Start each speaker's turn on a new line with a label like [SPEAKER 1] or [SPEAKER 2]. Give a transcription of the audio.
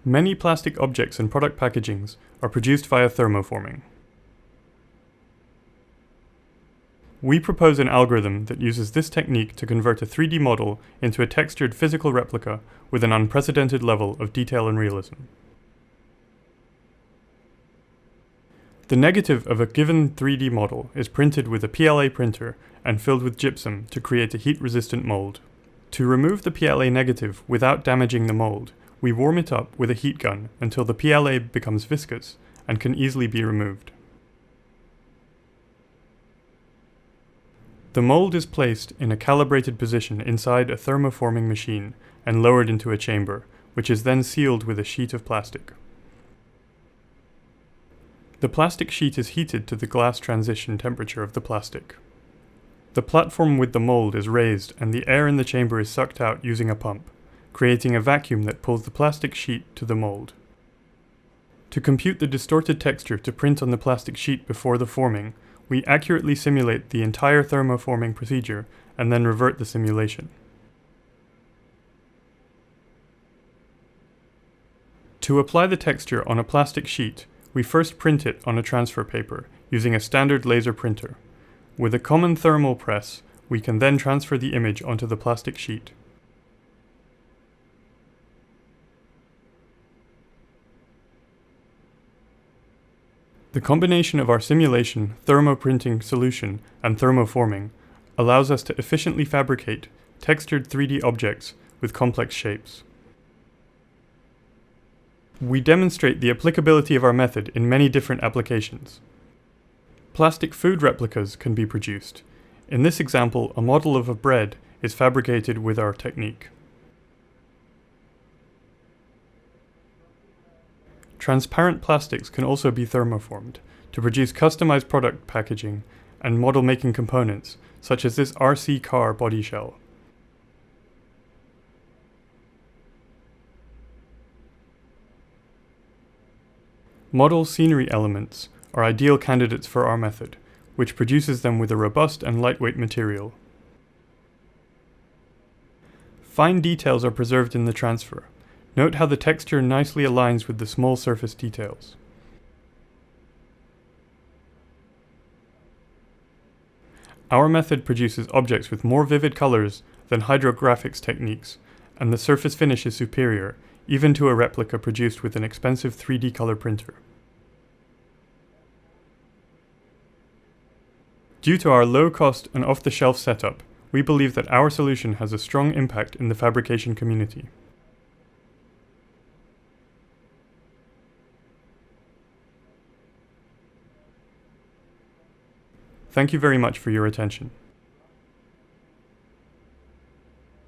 [SPEAKER 1] Many plastic objects and product packagings are produced via thermoforming. We propose an algorithm that uses this technique to convert a 3D model into a textured physical replica with an unprecedented level of detail and realism. The negative of a given 3D model is printed with a PLA printer and filled with gypsum to create a heat-resistant mold. To remove the PLA negative without damaging the mold, we warm it up with a heat gun until the PLA becomes viscous and can easily be removed. The mold is placed in a calibrated position inside a thermoforming machine and lowered into a chamber, which is then sealed with a sheet of plastic. The plastic sheet is heated to the glass transition temperature of the plastic. The platform with the mold is raised and the air in the chamber is sucked out using a pump, creating a vacuum that pulls the plastic sheet to the mold. To compute the distorted texture to print on the plastic sheet before the forming, we accurately simulate the entire thermoforming procedure and then revert the simulation. To apply the texture on a plastic sheet, we first print it on a transfer paper using a standard laser printer. With a common thermal press, we can then transfer the image onto the plastic sheet. The combination of our simulation, thermoprinting solution, and thermoforming allows us to efficiently fabricate textured 3D objects with complex shapes. We demonstrate the applicability of our method in many different applications. Plastic food replicas can be produced. In this example, a model of a bread is fabricated with our technique. Transparent plastics can also be thermoformed to produce customized product packaging and model making components, such as this RC car body shell. Model scenery elements are ideal candidates for our method, which produces them with a robust and lightweight material. Fine details are preserved in the transfer. Note how the texture nicely aligns with the small surface details. Our method produces objects with more vivid colors than hydrographics techniques, and the surface finish is superior, even to a replica produced with an expensive 3D color printer. Due to our low cost and off-the-shelf setup, we believe that our solution has a strong impact in the fabrication community. Thank you very much for your attention.